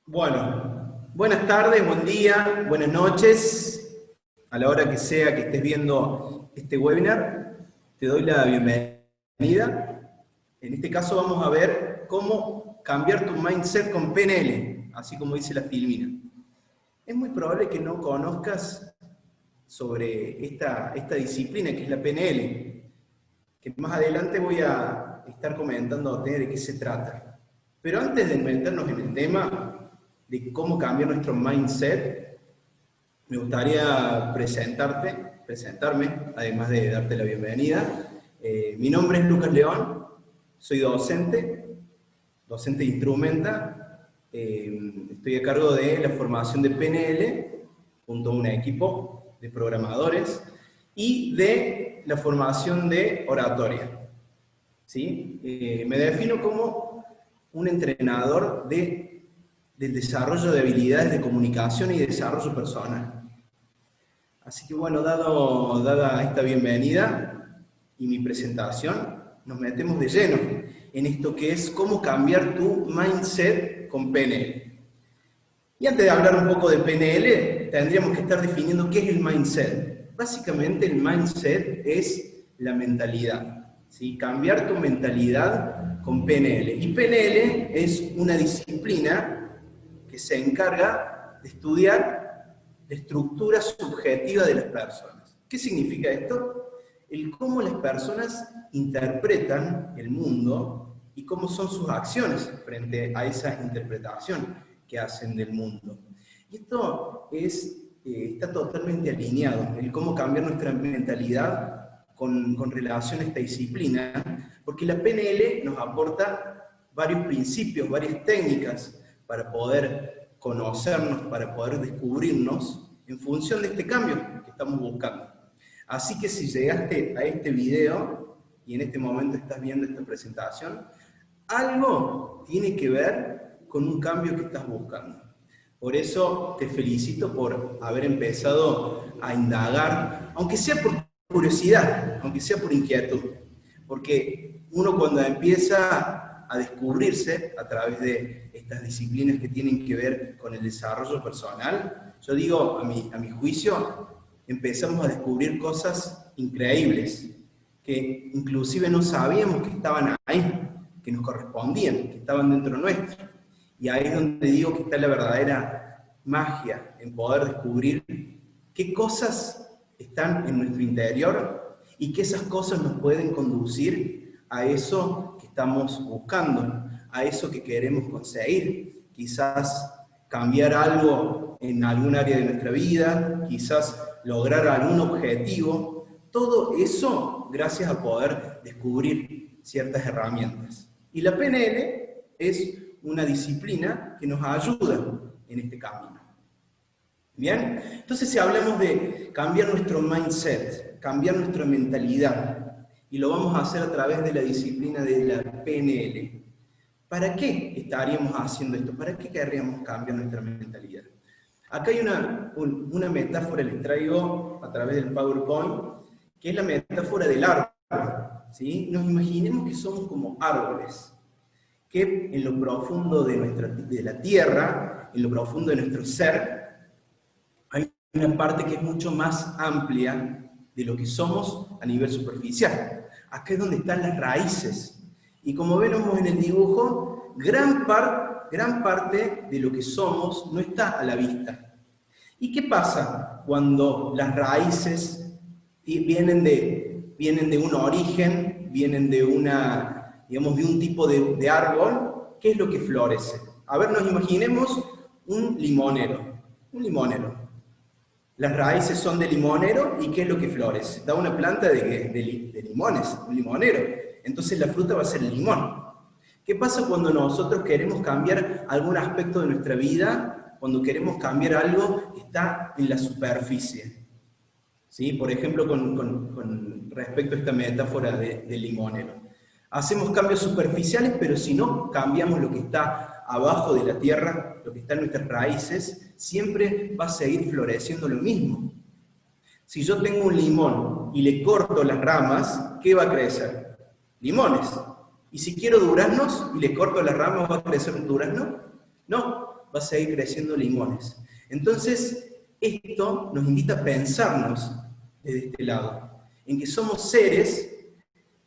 Bueno, buenas tardes, buen día, buenas noches. A la hora que sea que estés viendo este webinar, te doy la bienvenida. En este caso vamos a ver cómo cambiar tu mindset con PNL, así como dice la filmina. Es muy probable que no conozcas sobre esta disciplina que es la PNL, que más adelante voy a estar comentando de qué se trata. Pero antes de meternos en el tema de cómo cambiar nuestro mindset, me gustaría presentarme, además de darte la bienvenida. Mi nombre es Lucas León, soy docente de Instrumenta. Estoy a cargo de la formación de PNL, junto a un equipo de programadores, y de la formación de oratoria. ¿Sí? Me defino como un entrenador del desarrollo de habilidades de comunicación y desarrollo personal. Así que bueno, dada esta bienvenida y mi presentación, nos metemos de lleno en esto que es cómo cambiar tu mindset con PNL. Y antes de hablar un poco de PNL, tendríamos que estar definiendo qué es el mindset. Básicamente el mindset es la mentalidad, ¿sí? Cambiar tu mentalidad con PNL. Y PNL es una disciplina que se encarga de estudiar la estructura subjetiva de las personas. ¿Qué significa esto? El cómo las personas interpretan el mundo y cómo son sus acciones frente a esa interpretación que hacen del mundo. Y esto está totalmente alineado, el cómo cambiar nuestra mentalidad con relación a esta disciplina, porque la PNL nos aporta varios principios, varias técnicas, para poder conocernos, para poder descubrirnos en función de este cambio que estamos buscando. Así que si llegaste a este video y en este momento estás viendo esta presentación, algo tiene que ver con un cambio que estás buscando. Por eso te felicito por haber empezado a indagar, aunque sea por curiosidad, aunque sea por inquietud. Porque uno cuando empieza a descubrirse a través de estas disciplinas que tienen que ver con el desarrollo personal, yo digo, a mi juicio, empezamos a descubrir cosas increíbles, que inclusive no sabíamos que estaban ahí, que nos correspondían, que estaban dentro nuestro. Y ahí es donde digo que está la verdadera magia, en poder descubrir qué cosas están en nuestro interior y que esas cosas nos pueden conducir a eso que estamos buscando, a eso que queremos conseguir. Quizás cambiar algo en algún área de nuestra vida, quizás lograr algún objetivo. Todo eso gracias a poder descubrir ciertas herramientas. Y la PNL es una disciplina que nos ayuda en este camino. ¿Bien? Entonces, si hablamos de cambiar nuestro mindset, cambiar nuestra mentalidad, y lo vamos a hacer a través de la disciplina de la PNL, ¿para qué estaríamos haciendo esto? ¿Para qué querríamos cambiar nuestra mentalidad? Acá hay una metáfora, les traigo a través del PowerPoint, que es la metáfora del árbol. ¿Sí? Nos imaginemos que somos como árboles, que en lo profundo de la tierra, en lo profundo de nuestro ser, hay una parte que es mucho más amplia de lo que somos a nivel superficial. Acá es donde están las raíces. Y como vemos en el dibujo, gran parte de lo que somos no está a la vista. ¿Y qué pasa cuando las raíces vienen de un origen, vienen de de un tipo de árbol? ¿Qué es lo que florece? A ver, nos imaginemos un limonero. Las raíces son de limonero, ¿y qué es lo que florece? Da una planta de limones, un limonero. Entonces la fruta va a ser el limón. ¿Qué pasa cuando nosotros queremos cambiar algún aspecto de nuestra vida, cuando queremos cambiar algo que está en la superficie? ¿Sí? Por ejemplo, con respecto a esta metáfora del limonero. Hacemos cambios superficiales, pero si no cambiamos lo que está abajo de la tierra, lo que está en nuestras raíces, siempre va a seguir floreciendo lo mismo. Si yo tengo un limón y le corto las ramas, ¿qué va a crecer? Limones. Y si quiero duraznos y le corto las ramas, ¿va a crecer un durazno? No, va a seguir creciendo limones. Entonces, esto nos invita a pensarnos desde este lado, en que somos seres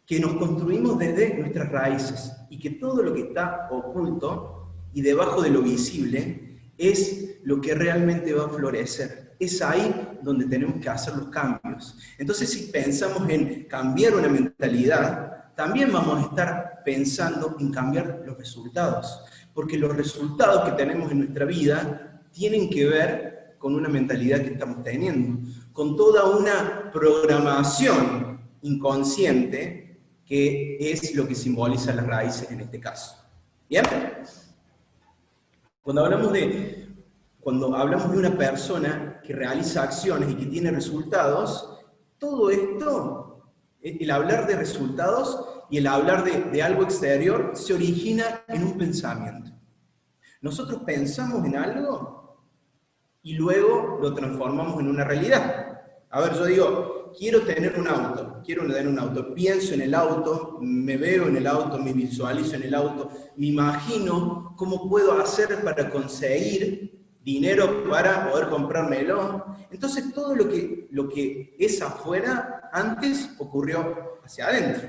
que nos construimos desde nuestras raíces y que todo lo que está oculto y debajo de lo visible es lo que realmente va a florecer. Es ahí donde tenemos que hacer los cambios. Entonces, si pensamos en cambiar una mentalidad, también vamos a estar pensando en cambiar los resultados, porque los resultados que tenemos en nuestra vida tienen que ver con una mentalidad que estamos teniendo, con toda una programación inconsciente que es lo que simboliza las raíces en este caso. ¿Bien? Cuando hablamos de una persona que realiza acciones y que tiene resultados, todo esto, el hablar de resultados y el hablar de algo exterior, se origina en un pensamiento. Nosotros pensamos en algo y luego lo transformamos en una realidad. A ver, yo digo, quiero tener un auto, pienso en el auto, me veo en el auto, me visualizo en el auto, me imagino cómo puedo hacer para conseguir dinero para poder comprármelo. Entonces todo lo que es afuera antes ocurrió hacia adentro.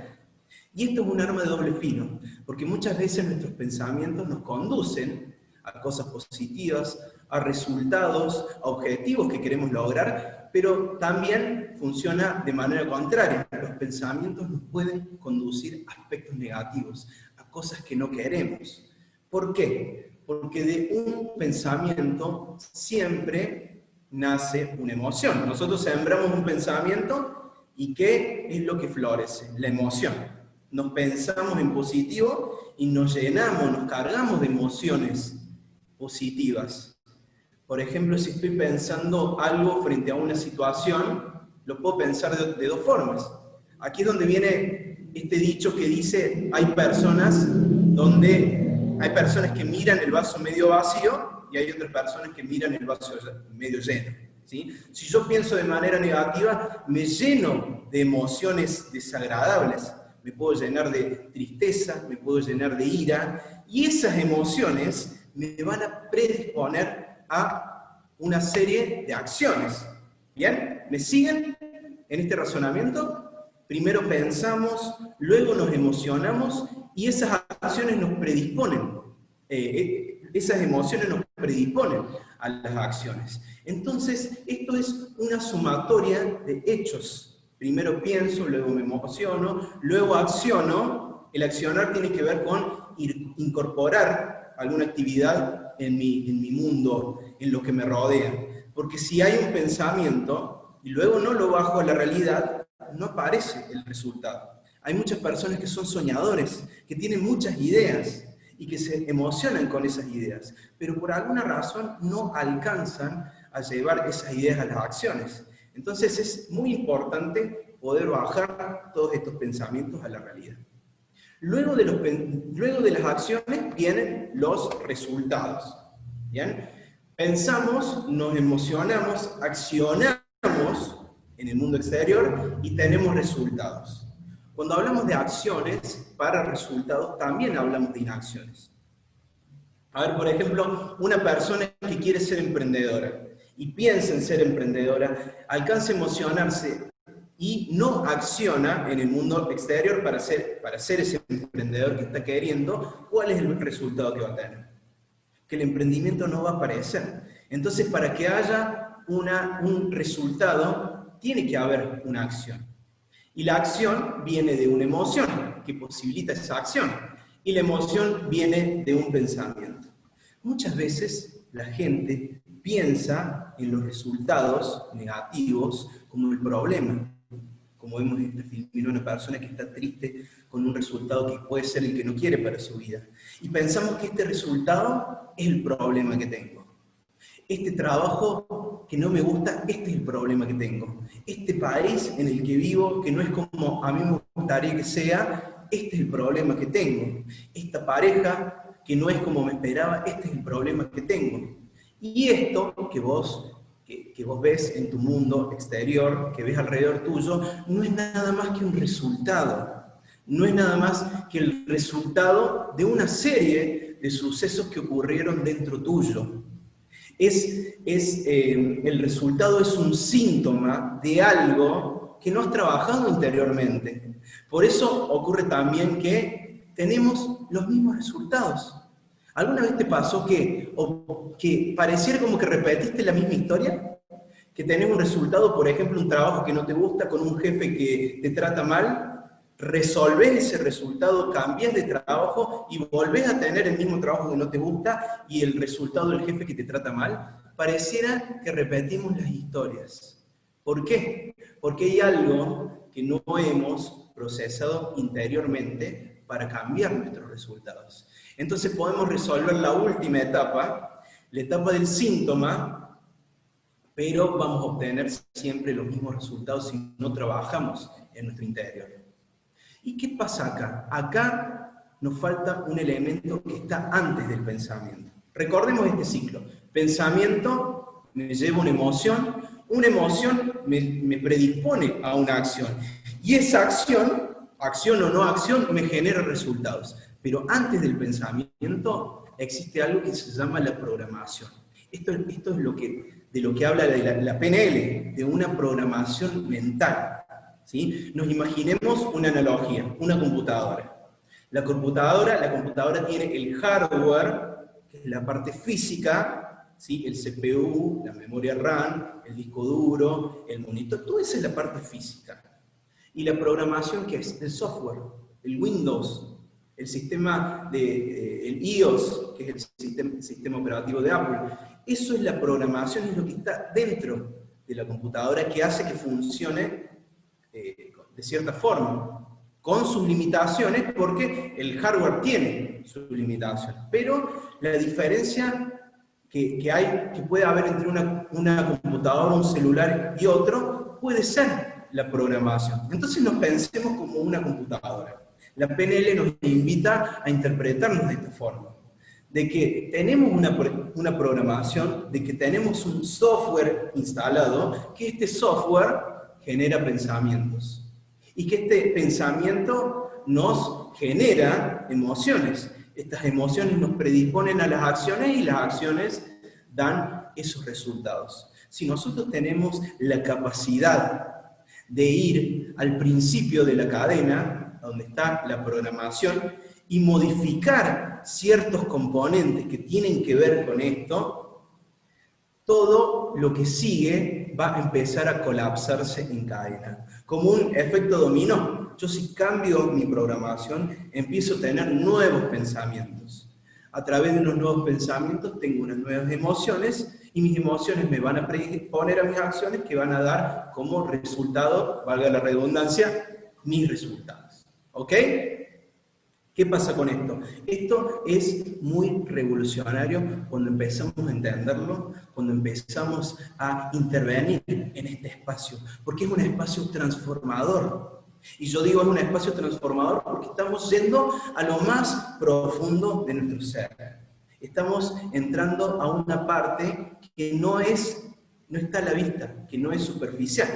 Y esto es un arma de doble filo, porque muchas veces nuestros pensamientos nos conducen a cosas positivas, a resultados, a objetivos que queremos lograr, pero también funciona de manera contraria. Los pensamientos nos pueden conducir a aspectos negativos, a cosas que no queremos. ¿Por qué? Porque de un pensamiento siempre nace una emoción. Nosotros sembramos un pensamiento y ¿qué es lo que florece? La emoción. Nos pensamos en positivo y nos llenamos, nos cargamos de emociones positivas. Por ejemplo, si estoy pensando algo frente a una situación, lo puedo pensar de dos formas. Aquí es donde viene este dicho que dice, hay personas que miran el vaso medio vacío y hay otras personas que miran el vaso medio lleno. ¿Sí? Si yo pienso de manera negativa, me lleno de emociones desagradables. Me puedo llenar de tristeza, me puedo llenar de ira, y esas emociones me van a predisponer a una serie de acciones. ¿Bien? ¿Me siguen en este razonamiento? Primero pensamos, luego nos emocionamos, y esas acciones nos predisponen. Esas emociones nos predisponen a las acciones. Entonces, esto es una sumatoria de hechos. Primero pienso, luego me emociono, luego acciono. El accionar tiene que ver con incorporar alguna actividad en mi mundo, en lo que me rodea. Porque si hay un pensamiento y luego no lo bajo a la realidad, no aparece el resultado. Hay muchas personas que son soñadores, que tienen muchas ideas y que se emocionan con esas ideas, pero por alguna razón no alcanzan a llevar esas ideas a las acciones. Entonces es muy importante poder bajar todos estos pensamientos a la realidad. Luego de las acciones vienen los resultados. ¿Bien? Pensamos, nos emocionamos, accionamos en el mundo exterior y tenemos resultados. Cuando hablamos de acciones para resultados, también hablamos de inacciones. A ver, por ejemplo, una persona que quiere ser emprendedora y piensa en ser emprendedora, alcanza a emocionarse y no acciona en el mundo exterior para ser ese emprendedor que está queriendo, ¿cuál es el resultado que va a tener? Que el emprendimiento no va a aparecer. Entonces, para que haya un resultado, tiene que haber una acción. Y la acción viene de una emoción que posibilita esa acción. Y la emoción viene de un pensamiento. Muchas veces la gente piensa en los resultados negativos como el problema. Como vemos en esta filmina, una persona que está triste con un resultado que puede ser el que no quiere para su vida. Y pensamos que este resultado es el problema que tengo. Este trabajo que no me gusta, este es el problema que tengo. Este país en el que vivo, que no es como a mí me gustaría que sea, este es el problema que tengo. Esta pareja que no es como me esperaba, este es el problema que tengo. Y esto que vos ves en tu mundo exterior, que ves alrededor tuyo, no es nada más que un resultado. No es nada más que el resultado de una serie de sucesos que ocurrieron dentro tuyo. El resultado es un síntoma de algo que no has trabajado interiormente. Por eso ocurre también que tenemos los mismos resultados. ¿Alguna vez te pasó que pareciera como que repetiste la misma historia? Que tenés un resultado, por ejemplo, un trabajo que no te gusta, con un jefe que te trata mal, resolvés ese resultado, cambiás de trabajo y volvés a tener el mismo trabajo que no te gusta y el resultado del jefe que te trata mal. Pareciera que repetimos las historias. ¿Por qué? Porque hay algo que no hemos procesado interiormente para cambiar nuestros resultados. Entonces podemos resolver la última etapa, la etapa del síntoma, pero vamos a obtener siempre los mismos resultados si no trabajamos en nuestro interior. ¿Y qué pasa acá? Acá nos falta un elemento que está antes del pensamiento. Recordemos este ciclo. Pensamiento me lleva una emoción me predispone a una acción. Y esa acción o no acción, me genera resultados. Pero antes del pensamiento existe algo que se llama la programación. Esto es de lo que habla la PNL, de una programación mental. ¿Sí? Nos imaginemos una analogía, una computadora. La computadora tiene el hardware, que es la parte física, ¿sí? El CPU, la memoria RAM, el disco duro, el monitor, todo eso es la parte física. Y la programación, que es el software, el Windows, el sistema el iOS, que es el sistema operativo de Apple. Eso es la programación, es lo que está dentro de la computadora que hace que funcione de cierta forma, con sus limitaciones, porque el hardware tiene sus limitaciones. Pero la diferencia que puede haber entre una computadora, un celular y otro, puede ser la programación. Entonces nos pensemos como una computadora. La PNL nos invita a interpretarnos de esta forma, de que tenemos una programación, de que tenemos un software instalado, que este software genera pensamientos. Y que este pensamiento nos genera emociones. Estas emociones nos predisponen a las acciones y las acciones dan esos resultados. Si nosotros tenemos la capacidad de ir al principio de la cadena, donde está la programación, y modificar ciertos componentes que tienen que ver con esto, todo lo que sigue va a empezar a colapsarse en cadena. Como un efecto dominó. Yo si cambio mi programación, empiezo a tener nuevos pensamientos. A través de unos nuevos pensamientos tengo unas nuevas emociones y mis emociones me van a predisponer a mis acciones que van a dar como resultado, valga la redundancia, mis resultados. ¿Ok? ¿Qué pasa con esto? Esto es muy revolucionario cuando empezamos a entenderlo, cuando empezamos a intervenir en este espacio, porque es un espacio transformador. Y yo digo es un espacio transformador porque estamos yendo a lo más profundo de nuestro ser. Estamos entrando a una parte que no está a la vista, que no es superficial.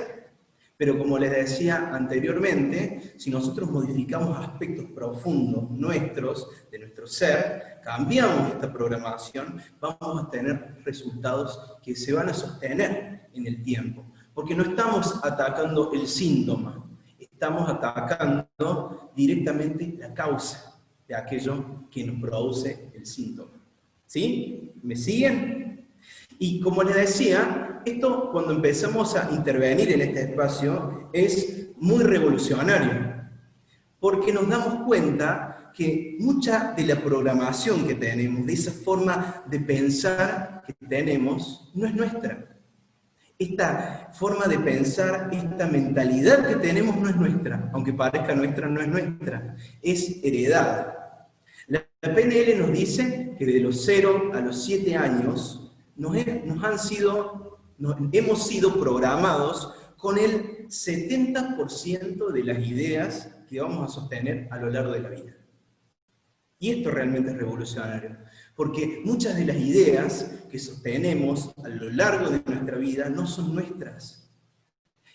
Pero como les decía anteriormente, si nosotros modificamos aspectos profundos nuestros, de nuestro ser, cambiamos esta programación, vamos a tener resultados que se van a sostener en el tiempo. Porque no estamos atacando el síntoma, estamos atacando directamente la causa de aquello que nos produce el síntoma. ¿Sí? ¿Me siguen? Y como les decía, esto cuando empezamos a intervenir en este espacio es muy revolucionario, porque nos damos cuenta que mucha de la programación que tenemos, de esa forma de pensar que tenemos, no es nuestra. Esta forma de pensar, esta mentalidad que tenemos no es nuestra, aunque parezca nuestra, no es nuestra, es heredada. La PNL nos dice que de los 0 a los 7 años hemos sido programados con el 70% de las ideas que vamos a sostener a lo largo de la vida. Y esto realmente es revolucionario, porque muchas de las ideas que sostenemos a lo largo de nuestra vida no son nuestras.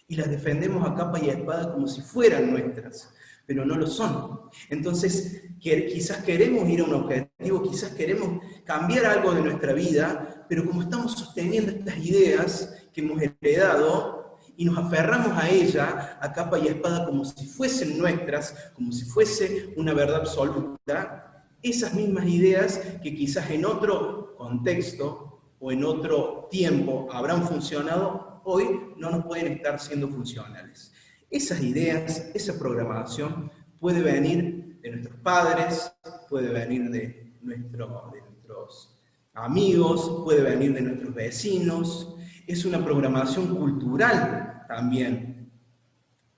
Y las defendemos a capa y a espada como si fueran nuestras, pero no lo son. Entonces, quizás queremos ir a un objetivo, quizás queremos cambiar algo de nuestra vida, pero como estamos sosteniendo estas ideas que hemos heredado, y nos aferramos a ella a capa y a espada como si fuesen nuestras, como si fuese una verdad absoluta, esas mismas ideas que quizás en otro contexto o en otro tiempo habrán funcionado, hoy no nos pueden estar siendo funcionales. Esas ideas, esa programación puede venir de nuestros padres, puede venir de nuestros amigos, puede venir de nuestros vecinos. Es una programación cultural también.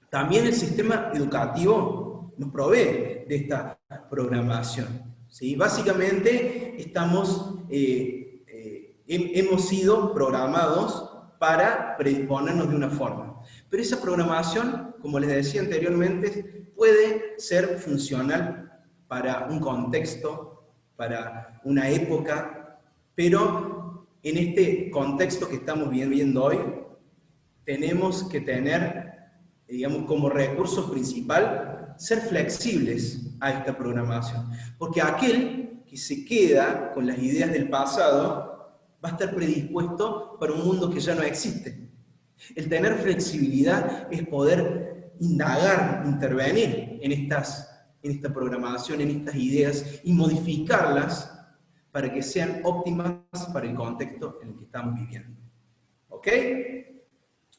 También el sistema educativo nos provee de esta programación. ¿Sí? Básicamente hemos sido programados para predisponernos de una forma. Pero esa programación, como les decía anteriormente, puede ser funcional para un contexto, para una época, pero en este contexto que estamos viviendo hoy, tenemos que tener, digamos, como recurso principal, ser flexibles a esta programación. Porque aquel que se queda con las ideas del pasado va a estar predispuesto para un mundo que ya no existe. El tener flexibilidad es poder indagar, intervenir en esta programación, en estas ideas y modificarlas para que sean óptimas para el contexto en el que estamos viviendo. ¿Ok?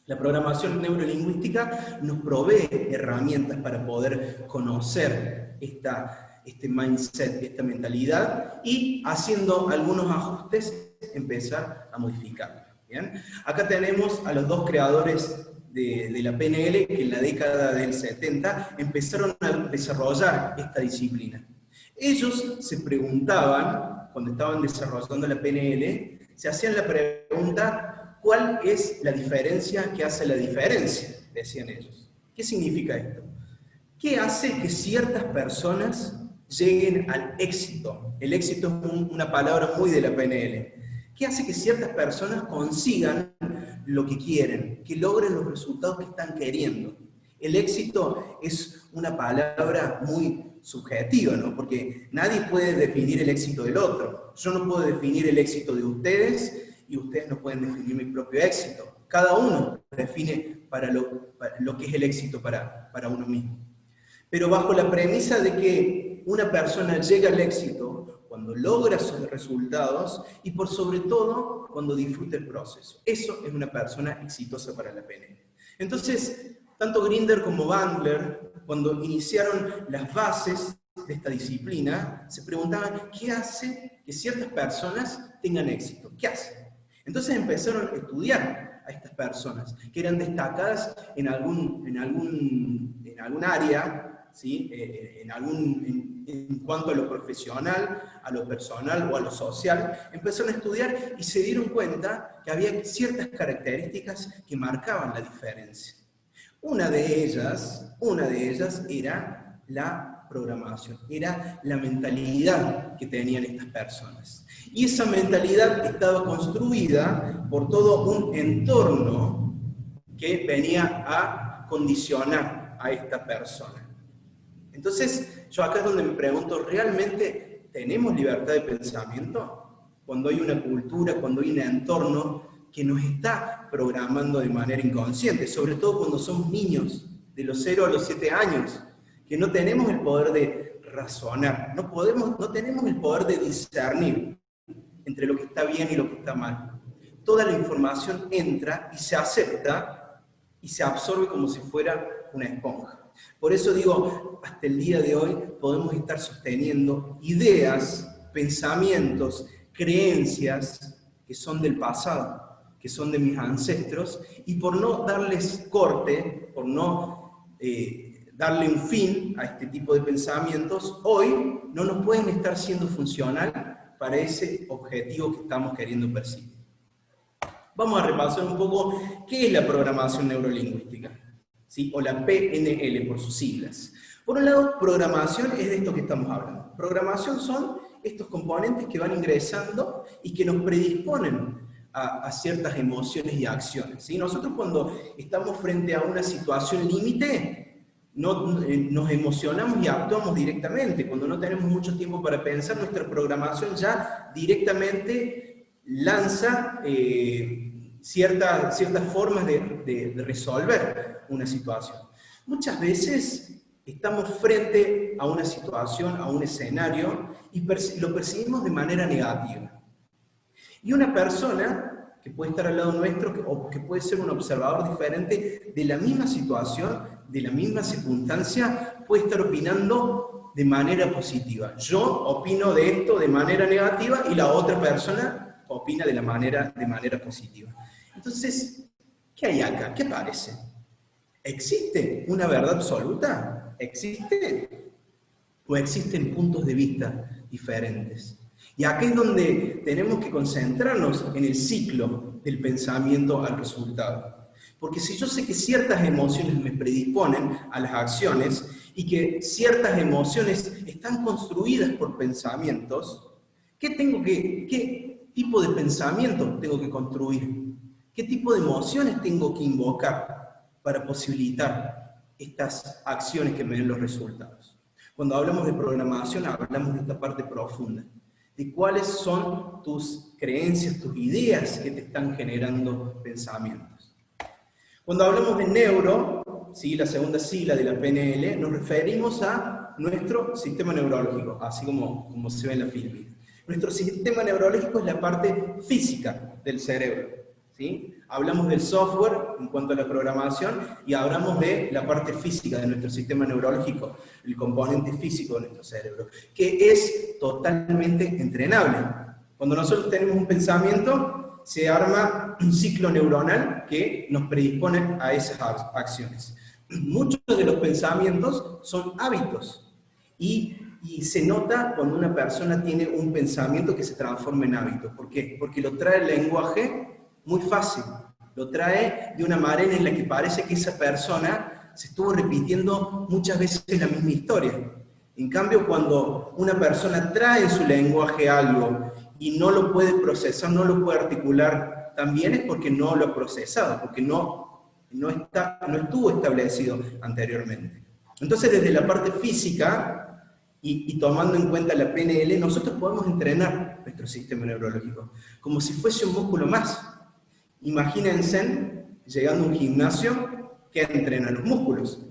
La programación neurolingüística nos provee herramientas para poder conocer este mindset, esta mentalidad, y haciendo algunos ajustes, empezar a modificarlo. ¿Bien? Acá tenemos a los dos creadores de la PNL que en la década del 70 empezaron a desarrollar esta disciplina. Ellos se preguntaban, cuando estaban desarrollando la PNL, se hacían la pregunta: ¿cuál es la diferencia que hace la diferencia? Decían ellos. ¿Qué significa esto? ¿Qué hace que ciertas personas lleguen al éxito? El éxito es una palabra muy de la PNL. ¿Qué hace que ciertas personas consigan lo que quieren, que logren los resultados que están queriendo? El éxito es una palabra muy subjetiva, ¿no? Porque nadie puede definir el éxito del otro. Yo no puedo definir el éxito de ustedes y ustedes no pueden definir mi propio éxito. Cada uno define para lo que es el éxito para uno mismo. Pero bajo la premisa de que una persona llega al éxito cuando logra sus resultados y por sobre todo cuando disfruta el proceso. Eso es una persona exitosa para la PNL. Entonces, tanto Grinder como Bandler, cuando iniciaron las bases de esta disciplina, se preguntaban ¿qué hace que ciertas personas tengan éxito? ¿Qué hace? Entonces empezaron a estudiar a estas personas, que eran destacadas en algún área, ¿sí? En cuanto a lo profesional, a lo personal o a lo social. Empezaron a estudiar y se dieron cuenta que había ciertas características que marcaban la diferencia. Una de ellas era la programación, era la mentalidad que tenían estas personas. Y esa mentalidad estaba construida por todo un entorno que venía a condicionar a esta persona. Entonces, yo acá es donde me pregunto, ¿realmente tenemos libertad de pensamiento? Cuando hay una cultura, cuando hay un entorno que nos está programando de manera inconsciente, sobre todo cuando somos niños, de los 0 a los 7 años, que no tenemos el poder de razonar, no tenemos el poder de discernir entre lo que está bien y lo que está mal. Toda la información entra y se acepta y se absorbe como si fuera una esponja. Por eso digo, hasta el día de hoy podemos estar sosteniendo ideas, pensamientos, creencias que son del pasado. que son de mis ancestros, y por no darles corte, por no darle un fin a este tipo de pensamientos, hoy no nos pueden estar siendo funcional para ese objetivo que estamos queriendo perseguir. Vamos a repasar un poco qué es la programación neurolingüística, ¿sí? O la PNL por sus siglas. Por un lado, programación es de esto que estamos hablando. Programación son estos componentes que van ingresando y que nos predisponen a ciertas emociones y acciones, ¿sí? Nosotros cuando estamos frente a una situación límite, nos emocionamos y actuamos directamente. Cuando no tenemos mucho tiempo para pensar, nuestra programación ya directamente lanza ciertas formas de resolver una situación. Muchas veces estamos frente a una situación, a un escenario, y lo percibimos de manera negativa. Y una persona que puede estar al lado nuestro, o que puede ser un observador diferente de la misma situación, de la misma circunstancia, puede estar opinando de manera positiva. Yo opino de esto de manera negativa y la otra persona opina de manera positiva. Entonces, ¿qué hay acá? ¿Qué parece? ¿Existe una verdad absoluta? ¿Existe? ¿O existen puntos de vista diferentes? Y acá es donde tenemos que concentrarnos en el ciclo del pensamiento al resultado. Porque si yo sé que ciertas emociones me predisponen a las acciones y que ciertas emociones están construidas por pensamientos, ¿qué tipo de pensamiento tengo que construir? ¿Qué tipo de emociones tengo que invocar para posibilitar estas acciones que me den los resultados? Cuando hablamos de programación, hablamos de esta parte profunda, de cuáles son tus creencias, tus ideas que te están generando pensamientos. Cuando hablamos de neuro, ¿sí?, la segunda sigla de la PNL, nos referimos a nuestro sistema neurológico, así como se ve en la fílmica. Nuestro sistema neurológico es la parte física del cerebro, ¿sí? Hablamos del software en cuanto a la programación y hablamos de la parte física de nuestro sistema neurológico, el componente físico de nuestro cerebro, que es totalmente entrenable. Cuando nosotros tenemos un pensamiento, se arma un ciclo neuronal que nos predispone a esas acciones. Muchos de los pensamientos son hábitos y se nota cuando una persona tiene un pensamiento que se transforma en hábito. ¿Por qué? Porque lo trae el lenguaje muy fácil, lo trae de una manera en la que parece que esa persona se estuvo repitiendo muchas veces la misma historia. En cambio, cuando una persona trae en su lenguaje algo y no lo puede procesar, no lo puede articular, también es porque no lo ha procesado, porque no estuvo establecido anteriormente. Entonces, desde la parte física, y tomando en cuenta la PNL, nosotros podemos entrenar nuestro sistema neurológico, como si fuese un músculo más. Imagínense llegando a un gimnasio que entrena los músculos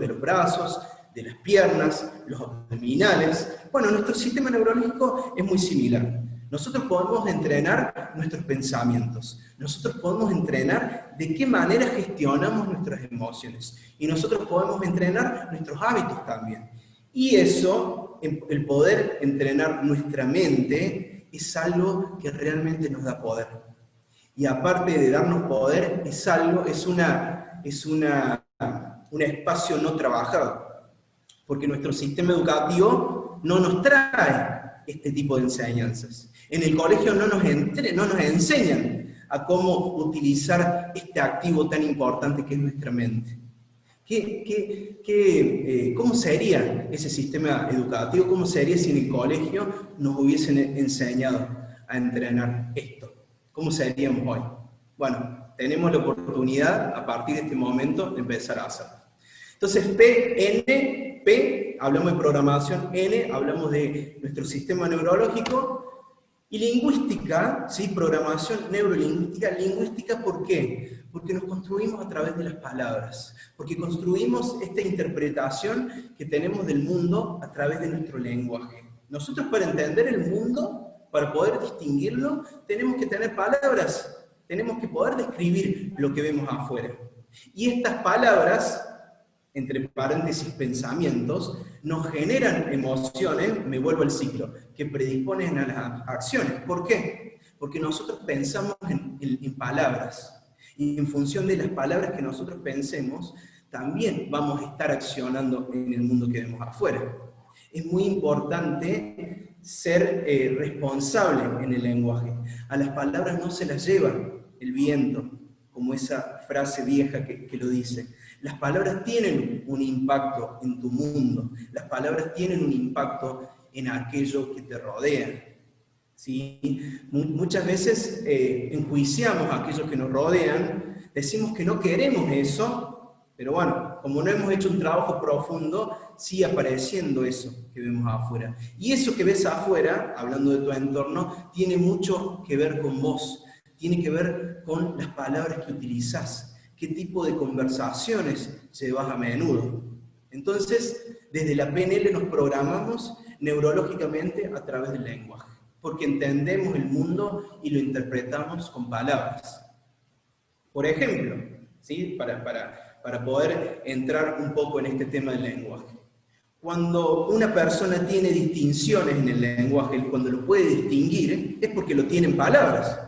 de los brazos, de las piernas, los abdominales. Bueno, nuestro sistema neurológico es muy similar. Nosotros podemos entrenar nuestros pensamientos, nosotros podemos entrenar de qué manera gestionamos nuestras emociones, y nosotros podemos entrenar nuestros hábitos también. Y eso, el poder entrenar nuestra mente, es algo que realmente nos da poder. Y aparte de darnos poder, es un espacio no trabajado. Porque nuestro sistema educativo no nos trae este tipo de enseñanzas. En el colegio no nos enseñan a cómo utilizar este activo tan importante que es nuestra mente. ¿Cómo sería ese sistema educativo? ¿Cómo sería si en el colegio nos hubiesen enseñado a entrenar esto? ¿Cómo seríamos hoy? Bueno, tenemos la oportunidad a partir de este momento de empezar a hacerlo. Entonces, P, hablamos de programación, N, hablamos de nuestro sistema neurológico, y lingüística, ¿sí? Programación neurolingüística. Lingüística, ¿por qué? Porque nos construimos a través de las palabras, porque construimos esta interpretación que tenemos del mundo a través de nuestro lenguaje. Nosotros, para entender el mundo, para poder distinguirlo, tenemos que tener palabras, tenemos que poder describir lo que vemos afuera. Y estas palabras, entre paréntesis pensamientos, nos generan emociones, me vuelvo al ciclo, que predisponen a las acciones. ¿Por qué? Porque nosotros pensamos en en palabras. Y en función de las palabras que nosotros pensemos, también vamos a estar accionando en el mundo que vemos afuera. Es muy importante ser responsable en el lenguaje. A las palabras no se las lleva el viento, como esa frase vieja que lo dice. Las palabras tienen un impacto en tu mundo. Las palabras tienen un impacto en aquello que te rodea. ¿Sí? Muchas veces enjuiciamos a aquellos que nos rodean, decimos que no queremos eso, pero bueno, como no hemos hecho un trabajo profundo, sigue apareciendo eso que vemos afuera. Y eso que ves afuera, hablando de tu entorno, tiene mucho que ver con vos, tiene que ver con las palabras que utilizás, qué tipo de conversaciones llevas a menudo. Entonces, desde la PNL nos programamos neurológicamente a través del lenguaje, porque entendemos el mundo y lo interpretamos con palabras. Por ejemplo, ¿sí? Para poder entrar un poco en este tema del lenguaje. Cuando una persona tiene distinciones en el lenguaje, cuando lo puede distinguir, es porque lo tiene en palabras.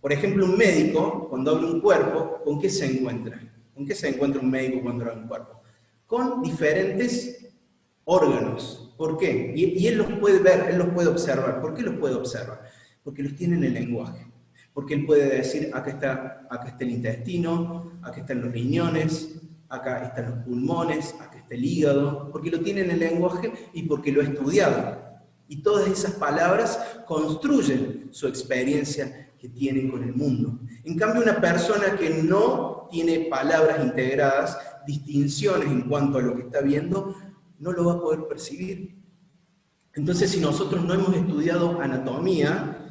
Por ejemplo, un médico, cuando habla un cuerpo, ¿con qué se encuentra? ¿Con qué se encuentra un médico cuando habla un cuerpo? Con diferentes órganos. ¿Por qué? Y él los puede ver, él los puede observar. ¿Por qué los puede observar? Porque los tiene en el lenguaje. Porque él puede decir, acá está el intestino, acá están los riñones, acá están los pulmones, acá está el hígado, porque lo tiene en el lenguaje y porque lo ha estudiado. Y todas esas palabras construyen su experiencia que tiene con el mundo. En cambio, una persona que no tiene palabras integradas, distinciones en cuanto a lo que está viendo, no lo va a poder percibir. Entonces, si nosotros no hemos estudiado anatomía,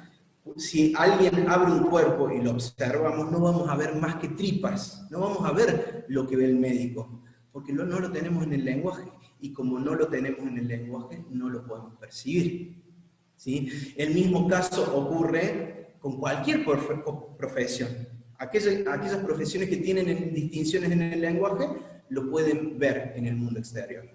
si alguien abre un cuerpo y lo observamos, no vamos a ver más que tripas, no vamos a ver lo que ve el médico, porque no lo tenemos en el lenguaje, y como no lo tenemos en el lenguaje, no lo podemos percibir. ¿Sí? El mismo caso ocurre con cualquier profesión. Aquellas profesiones que tienen distinciones en el lenguaje, lo pueden ver en el mundo exterior.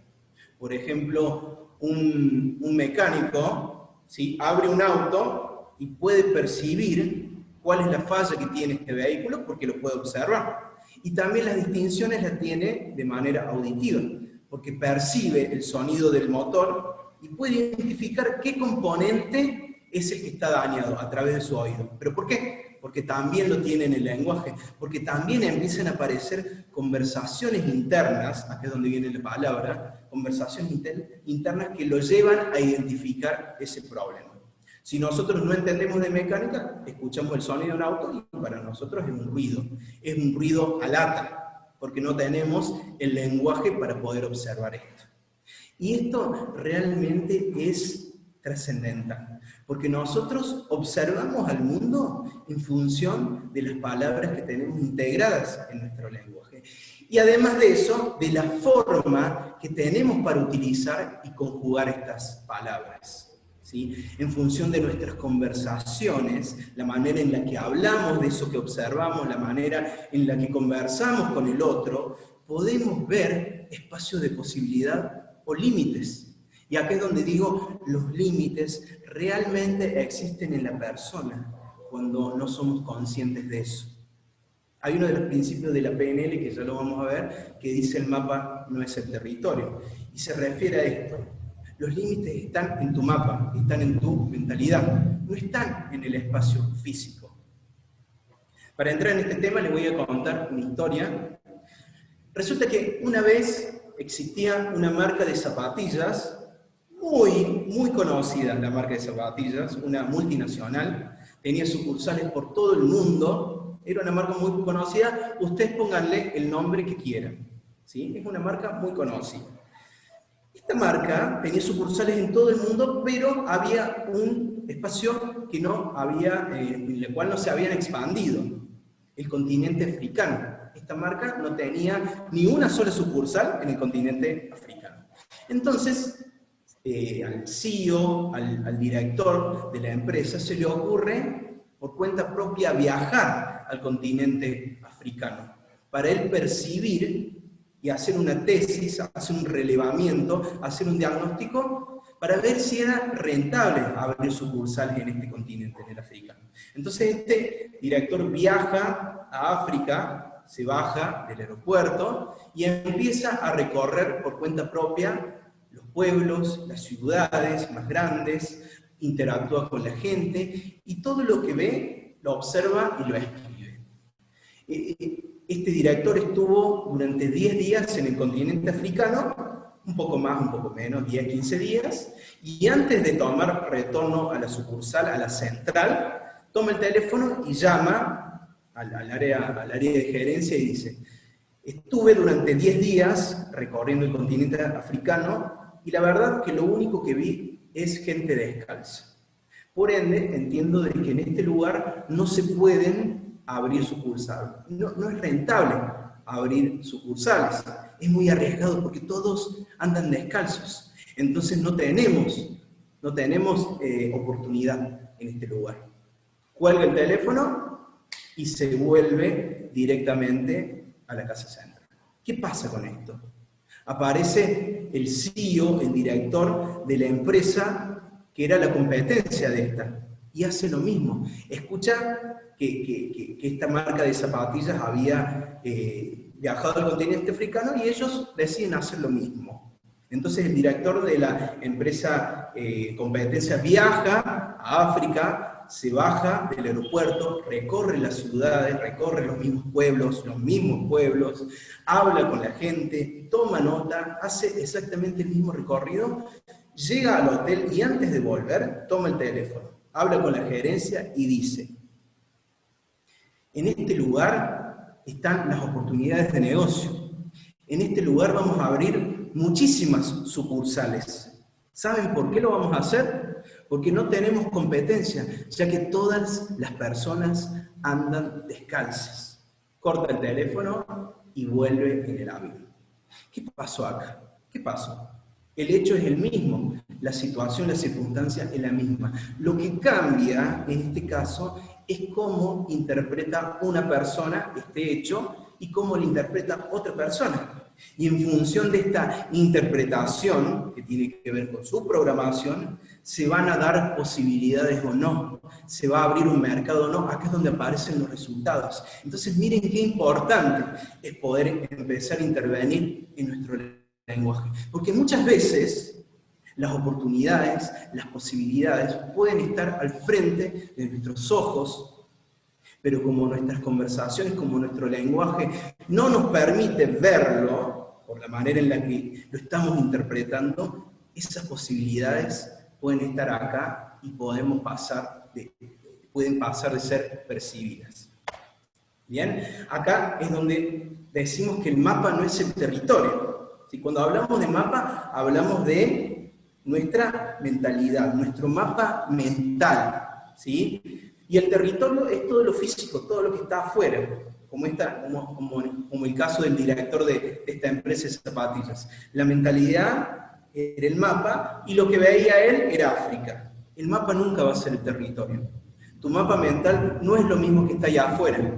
Por ejemplo, un mecánico, ¿sí? Abre un auto y puede percibir cuál es la falla que tiene este vehículo porque lo puede observar. Y también las distinciones las tiene de manera auditiva, porque percibe el sonido del motor y puede identificar qué componente es el que está dañado a través de su oído. ¿Pero por qué? Porque también lo tiene en el lenguaje, porque también empiezan a aparecer conversaciones internas, acá es donde viene la palabra, conversaciones internas que lo llevan a identificar ese problema. Si nosotros no entendemos de mecánica, escuchamos el sonido de un auto y para nosotros es un ruido a lata, porque no tenemos el lenguaje para poder observar esto. Y esto realmente es trascendental, porque nosotros observamos al mundo en función de las palabras que tenemos integradas en nuestro lenguaje. Y además de eso, de la forma que tenemos para utilizar y conjugar estas palabras. ¿Sí? En función de nuestras conversaciones, la manera en la que hablamos de eso que observamos, la manera en la que conversamos con el otro, podemos ver espacios de posibilidad o límites. Y acá es donde digo, los límites realmente existen en la persona cuando no somos conscientes de eso. Hay uno de los principios de la PNL, que ya lo vamos a ver, que dice el mapa no es el territorio. Y se refiere a esto. Los límites están en tu mapa, están en tu mentalidad, no están en el espacio físico. Para entrar en este tema les voy a contar una historia. Resulta que una vez existía una marca de zapatillas, muy conocida la marca de zapatillas, una multinacional, tenía sucursales por todo el mundo, era una marca muy conocida, ustedes pónganle el nombre que quieran, ¿sí? Es una marca muy conocida. Esta marca tenía sucursales en todo el mundo, pero había un espacio que no había, en el cual no se habían expandido, el continente africano. Esta marca no tenía ni una sola sucursal en el continente africano. Entonces, al CEO, al director de la empresa, se le ocurre, por cuenta propia, viajar al continente africano, para él percibir y hacer una tesis, hacer un relevamiento, hacer un diagnóstico, para ver si era rentable abrir sucursales en este continente, en el africano. Entonces este director viaja a África, se baja del aeropuerto y empieza a recorrer por cuenta propia los pueblos, las ciudades más grandes, interactúa con la gente y todo lo que ve lo observa y lo escribe. Este director estuvo durante 10 días en el continente africano, un poco más, un poco menos, 10, 15 días, y antes de tomar retorno a la sucursal, a la central, toma el teléfono y llama al área de gerencia y dice: estuve durante 10 días recorriendo el continente africano y la verdad que lo único que vi es gente descalza. Por ende, entiendo de que en este lugar no se pueden abrir sucursales. No es rentable abrir sucursales. Es muy arriesgado porque todos andan descalzos. Entonces no tenemos oportunidad en este lugar. Cuelga el teléfono y se vuelve directamente a la casa central. ¿Qué pasa con esto? Aparece el CEO, el director de la empresa que era la competencia de esta, y hace lo mismo. Escucha que esta marca de zapatillas había viajado al continente africano y ellos deciden hacer lo mismo. Entonces el director de la empresa competencia viaja a África, se baja del aeropuerto, recorre las ciudades, recorre los mismos pueblos, habla con la gente, toma nota, hace exactamente el mismo recorrido, llega al hotel y antes de volver, toma el teléfono, habla con la gerencia y dice: en este lugar están las oportunidades de negocio. En este lugar vamos a abrir muchísimas sucursales. ¿Saben por qué lo vamos a hacer? Porque no tenemos competencia, ya que todas las personas andan descalzas. Corta el teléfono y vuelve en el avión. ¿Qué pasó acá? ¿Qué pasó? El hecho es el mismo, la situación, la circunstancia es la misma. Lo que cambia, en este caso, es cómo interpreta una persona este hecho y cómo lo interpreta otra persona. Y en función de esta interpretación, que tiene que ver con su programación, se van a dar posibilidades o no, se va a abrir un mercado o no, acá es donde aparecen los resultados. Entonces miren qué importante es poder empezar a intervenir en nuestro lenguaje. Porque muchas veces las oportunidades, las posibilidades pueden estar al frente de nuestros ojos, pero como nuestras conversaciones, como nuestro lenguaje no nos permite verlo por la manera en la que lo estamos interpretando, esas posibilidades pueden estar acá y pueden pasar de ser percibidas. Bien, acá es donde decimos que el mapa no es el territorio. ¿Sí? Cuando hablamos de mapa, hablamos de nuestra mentalidad, nuestro mapa mental, ¿sí? Y el territorio es todo lo físico, todo lo que está afuera, como el caso del director de esta empresa de zapatillas. La mentalidad era el mapa y lo que veía él era África. El mapa nunca va a ser el territorio. Tu mapa mental no es lo mismo que está allá afuera.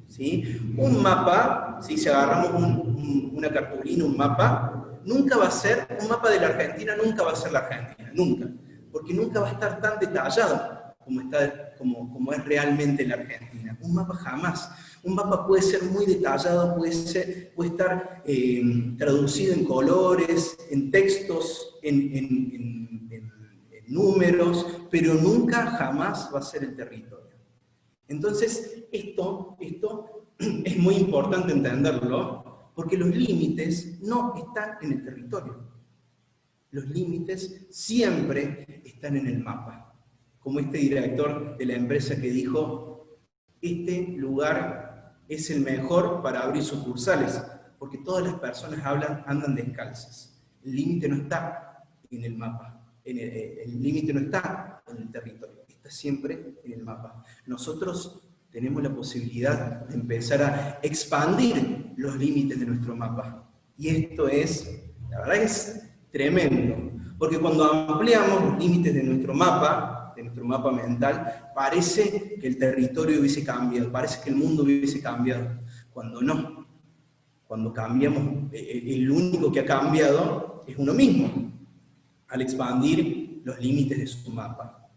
¿Sí? Un mapa, ¿sí? Si agarramos una cartulina, un mapa, nunca va a ser, un mapa de la Argentina nunca va a ser la Argentina, nunca. Porque nunca va a estar tan detallado como es realmente la Argentina. Un mapa jamás. Un mapa puede ser muy detallado, puede estar traducido en colores, en textos, en números, pero nunca jamás va a ser el territorio. Entonces, esto es muy importante entenderlo, porque los límites no están en el territorio. Los límites siempre están en el mapa. Como este director de la empresa que dijo: este lugar es el mejor para abrir sucursales, porque todas las personas andan descalzas. El límite no está en el mapa, el límite no está en el territorio, está siempre en el mapa. Nosotros tenemos la posibilidad de empezar a expandir los límites de nuestro mapa. Y esto la verdad es tremendo, porque cuando ampliamos los límites de nuestro mapa mental, parece que el territorio hubiese cambiado, parece que el mundo hubiese cambiado, cuando no. Cuando cambiamos, el único que ha cambiado es uno mismo, al expandir los límites de su mapa.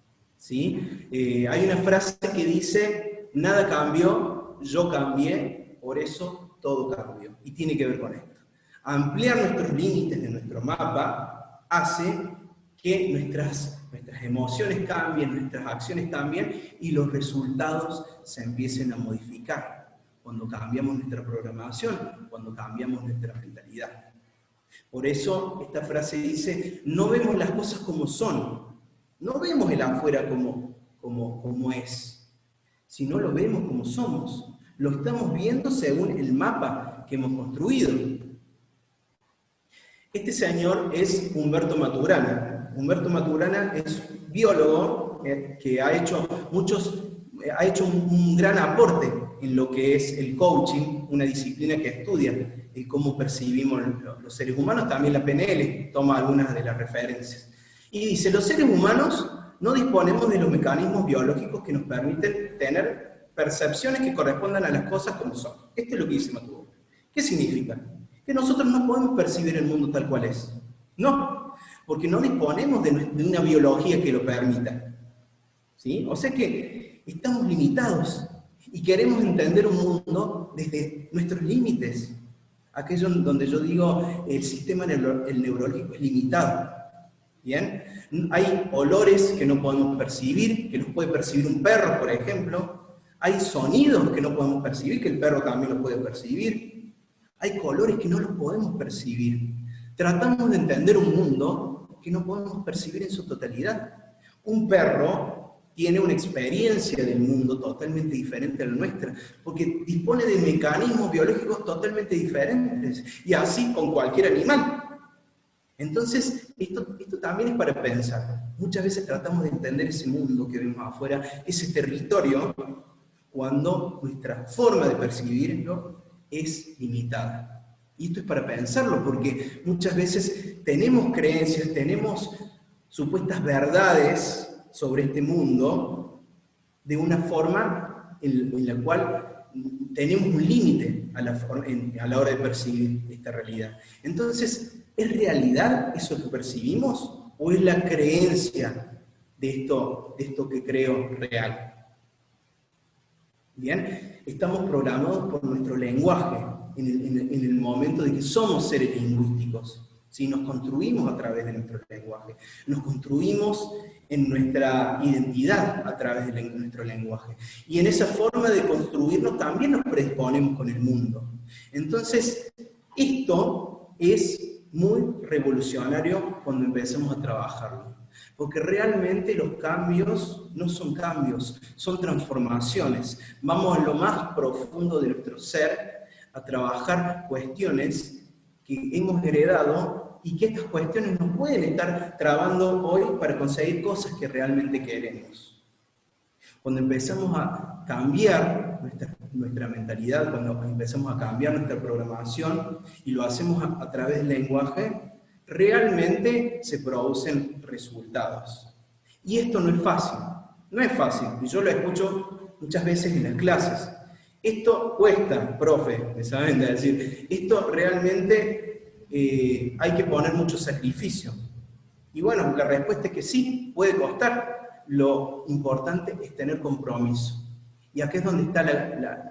¿sí? Hay una frase que dice, nada cambió, yo cambié, por eso todo cambió. Y tiene que ver con esto. Ampliar nuestros límites de nuestro mapa hace que nuestras emociones cambien, nuestras acciones cambien y los resultados se empiecen a modificar cuando cambiamos nuestra programación, cuando cambiamos nuestra mentalidad. Por eso esta frase dice, no vemos las cosas como son, no vemos el afuera como es, sino lo vemos como somos. Lo estamos viendo según el mapa que hemos construido. Este señor es Humberto Maturana. Humberto Maturana es biólogo que ha hecho un gran aporte en lo que es el coaching, una disciplina que estudia el cómo percibimos los seres humanos. También la PNL toma algunas de las referencias. Y dice, los seres humanos no disponemos de los mecanismos biológicos que nos permiten tener percepciones que correspondan a las cosas como son. Esto es lo que dice Maturana. ¿Qué significa? Que nosotros no podemos percibir el mundo tal cual es. No, porque no disponemos de una biología que lo permita. ¿Sí? O sea que estamos limitados y queremos entender un mundo desde nuestros límites. Aquello donde yo digo el sistema neurológico es limitado. ¿Bien? Hay olores que no podemos percibir, que los puede percibir un perro, por ejemplo. Hay sonidos que no podemos percibir, que el perro también los puede percibir. Hay colores que no los podemos percibir. Tratamos de entender un mundo que no podemos percibir en su totalidad. Un perro tiene una experiencia del mundo totalmente diferente a la nuestra, porque dispone de mecanismos biológicos totalmente diferentes, y así con cualquier animal. Entonces, esto también es para pensar. Muchas veces tratamos de entender ese mundo que vemos afuera, ese territorio, cuando nuestra forma de percibirlo es limitada. Y esto es para pensarlo, porque muchas veces tenemos creencias, tenemos supuestas verdades sobre este mundo de una forma en la cual tenemos un límite a la hora de percibir esta realidad. Entonces, ¿es realidad eso que percibimos o es la creencia de esto que creo real? Bien, estamos programados por nuestro lenguaje en el momento de que somos seres lingüísticos. ¿Sí? Nos construimos a través de nuestro lenguaje, nos construimos en nuestra identidad a través de nuestro lenguaje. Y en esa forma de construirnos también nos predisponemos con el mundo. Entonces, esto es muy revolucionario cuando empecemos a trabajarlo. Porque realmente los cambios no son cambios, son transformaciones. Vamos a lo más profundo de nuestro ser a trabajar cuestiones que hemos heredado y que estas cuestiones nos pueden estar trabando hoy para conseguir cosas que realmente queremos. Cuando empezamos a cambiar nuestra mentalidad, cuando empezamos a cambiar nuestra programación y lo hacemos a través del lenguaje, realmente se producen resultados. Y esto no es fácil, y yo lo escucho muchas veces en las clases. Esto cuesta, profe, me saben decir, esto realmente hay que poner mucho sacrificio. Y bueno, la respuesta es que sí, puede costar. Lo importante es tener compromiso. Y acá es donde está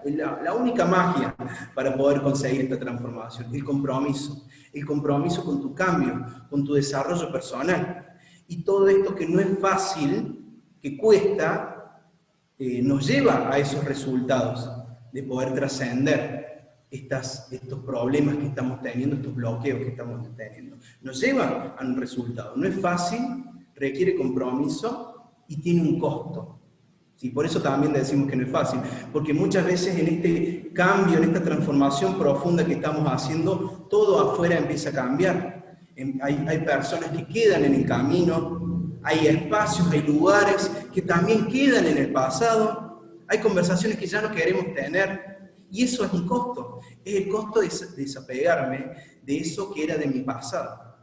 la única magia para poder conseguir esta transformación, el compromiso. El compromiso con tu cambio, con tu desarrollo personal. Y todo esto que no es fácil, que cuesta, nos lleva a esos resultados de poder trascender estos problemas que estamos teniendo, estos bloqueos que estamos teniendo. Nos lleva a un resultado. No es fácil, requiere compromiso y tiene un costo. ¿Sí? Por eso también decimos que no es fácil, porque muchas veces en este cambio, en esta transformación profunda que estamos haciendo, todo afuera empieza a cambiar. Hay personas que quedan en el camino, hay espacios, hay lugares que también quedan en el pasado, hay conversaciones que ya no queremos tener, y eso es un costo. Es el costo de desapegarme de eso que era de mi pasado.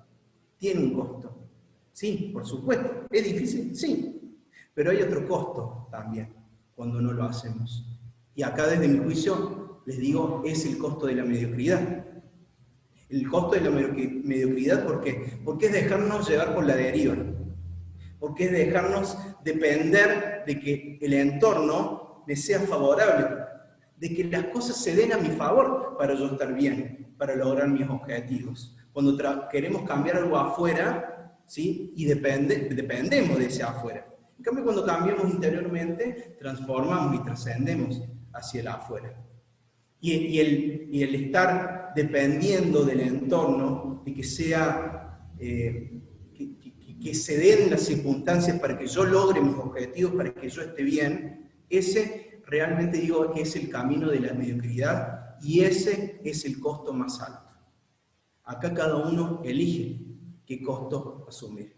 Tiene un costo. Sí, por supuesto. ¿Es difícil? Sí. Pero hay otro costo también cuando no lo hacemos. Y acá desde mi juicio, les digo, es el costo de la mediocridad. El costo de la mediocridad, ¿por qué? Porque es dejarnos llevar por la deriva. porque es dejarnos depender de que el entorno me sea favorable, de que las cosas se den a mi favor para yo estar bien, para lograr mis objetivos. Cuando queremos cambiar algo afuera, ¿sí? Y dependemos de ese afuera. En cambio, cuando cambiamos interiormente, transformamos y trascendemos hacia el afuera. Y el estar dependiendo del entorno, de que sea, que se den las circunstancias para que yo logre mis objetivos, para que yo esté bien, ese realmente digo que es el camino de la mediocridad y ese es el costo más alto. Acá cada uno elige qué costo asumir.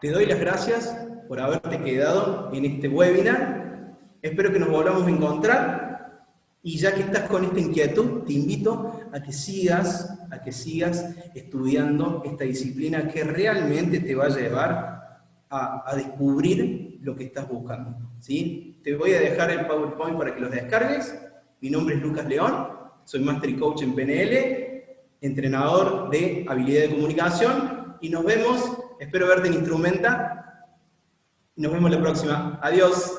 Te doy las gracias por haberte quedado en este webinar. Espero que nos volvamos a encontrar. Y ya que estás con esta inquietud, te invito a que sigas estudiando esta disciplina que realmente te va a llevar a descubrir lo que estás buscando, ¿sí? Te voy a dejar el PowerPoint para que los descargues. Mi nombre es Lucas León, soy Master y Coach en PNL, entrenador de habilidad de comunicación, y nos vemos, espero verte en Instrumenta, y nos vemos la próxima. Adiós.